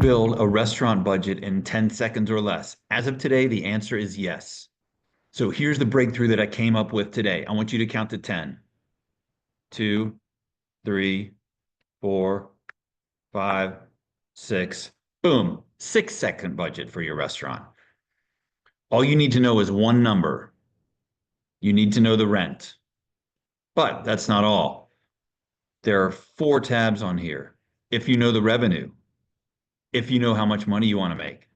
build a restaurant budget in 10 seconds or less? As of today, the answer is yes. So here's the breakthrough that I came up with today. I want you to count to 10. 2, 3, 4, 5, 6. Boom. 6-second budget for your restaurant. All you need to know is one number. You need to know the rent. But that's not all. There are 4 tabs on here. If you know the revenue, if you know how much money you want to make,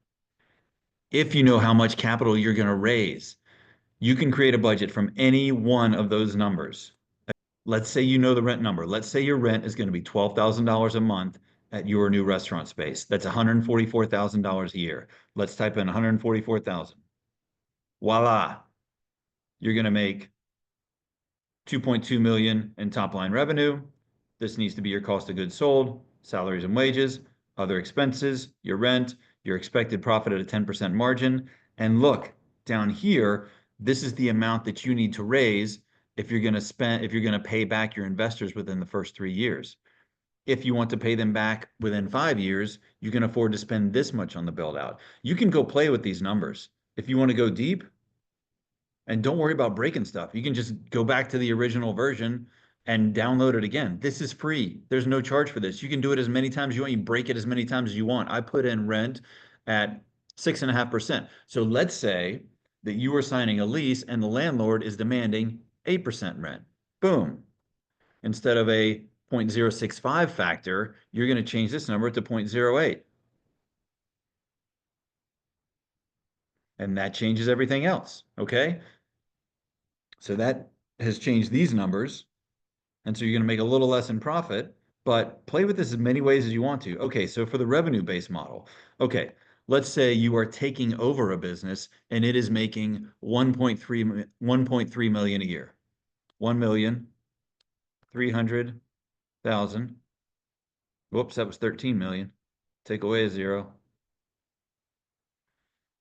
if you know how much capital you're going to raise, you can create a budget from any one of those numbers. Let's say you know the rent number. Let's say your rent is going to be $12,000 a month at your new restaurant space. That's $144,000 a year. Let's type in 144,000. Voila. You're going to make 2.2 million in top line revenue. This needs to be your cost of goods sold, salaries and wages, other expenses, your rent, your expected profit at a 10% margin. And look down here, this is the amount that you need to raise if you're going to pay back your investors within the first 3 years. If you want to pay them back within 5 years, you can afford to spend this much on the build out. You can go play with these numbers. If you want to go deep, and don't worry about breaking stuff. You can just go back to the original version and download it again. This is free. There's no charge for this. You can do it as many times as you want. You break it as many times as you want. I put in rent at 6.5%. So let's say that you are signing a lease and the landlord is demanding 8% rent. Boom. Instead of a 0.065 factor, you're going to change this number to 0.08. And that changes everything else. Okay. So that has changed these numbers. And so you're going to make a little less in profit, but play with this as many ways as you want to. Okay, so for the revenue-based model, okay, let's say you are taking over a business and it is making 1.3 million a year. 1,300,000. Whoops, that was 13 million. Take away a 0.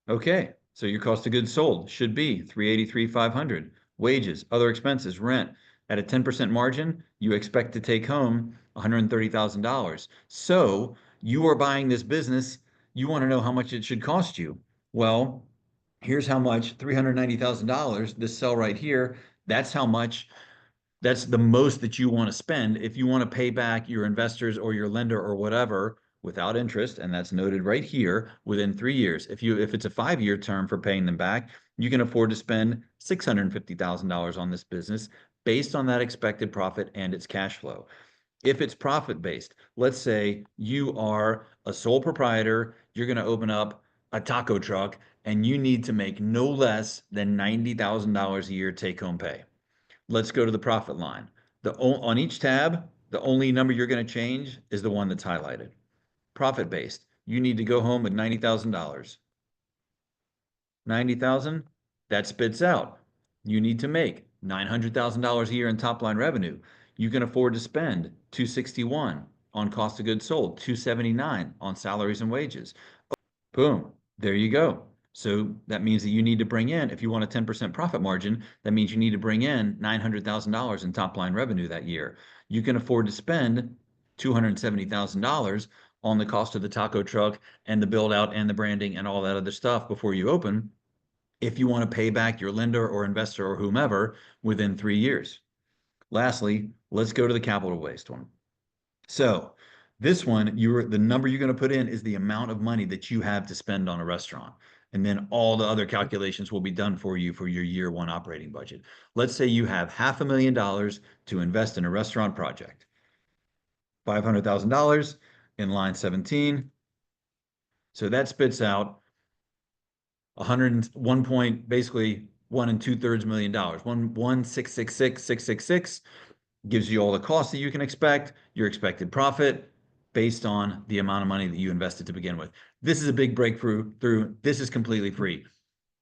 Okay, so your cost of goods sold should be 383,500. Wages, other expenses, rent. At a 10% margin, you expect to take home $130,000. So you are buying this business. You want to know how much it should cost you. Well, here's how much, $390,000, this cell right here, that's how much, that's the most that you want to spend if you want to pay back your investors or your lender or whatever without interest, and that's noted right here, within 3 years. If it's a 5-year term for paying them back, you can afford to spend $650,000 on this business based on that expected profit and its cash flow. If it's profit-based, let's say you are a sole proprietor, you're going to open up a taco truck, and you need to make no less than $90,000 a year take-home pay. Let's go to the profit line. On each tab, the only number you're going to change is the one that's highlighted. Profit-based, you need to go home with $90,000. 90,000, that spits out. You need to make $900,000 a year in top line revenue. You can afford to spend $261 on cost of goods sold, $279 on salaries and wages. Boom, there you go. So that means that you need to bring in, if you want a 10% profit margin, that means you need to bring in $900,000 in top line revenue that year. You can afford to spend $270,000 on the cost of the taco truck and the build out and the branding and all that other stuff before you open, if you want to pay back your lender or investor or whomever within 3 years. Lastly, let's go to the capital waste one. So this one, the number you're going to put in is the amount of money that you have to spend on a restaurant. And then all the other calculations will be done for you for your year 1 operating budget. Let's say you have $500,000 to invest in a restaurant project. $500,000 in line 17. So that spits out 101 point, basically 1 2/3 million dollars. 1,666,666 gives you all the costs that you can expect, your expected profit based on the amount of money that you invested to begin with. This is a big breakthrough. This is completely free.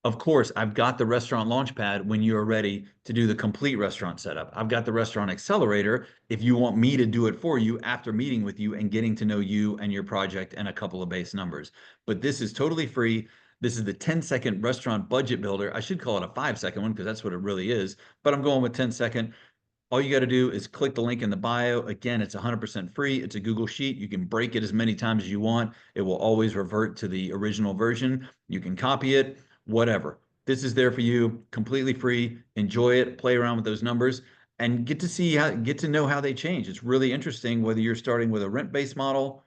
Of course, I've got the restaurant launchpad when you're ready to do the complete restaurant setup. I've got the restaurant accelerator if you want me to do it for you after meeting with you and getting to know you and your project and a couple of base numbers. But this is totally free. This is the 10-second restaurant budget builder. I should call it a 5-second one because that's what it really is, but I'm going with 10-second. All you got to do is click the link in the bio. Again, it's 100% free. It's a Google Sheet. You can break it as many times as you want. It will always revert to the original version. You can copy it, whatever. This is there for you, completely free. Enjoy it, play around with those numbers, and get to know how they change. It's really interesting whether you're starting with a rent-based model,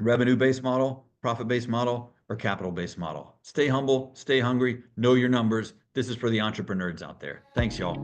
revenue-based model, profit-based model, or capital-based model. Stay humble, stay hungry, know your numbers. This is for the entrepreneurs out there. Thanks, y'all.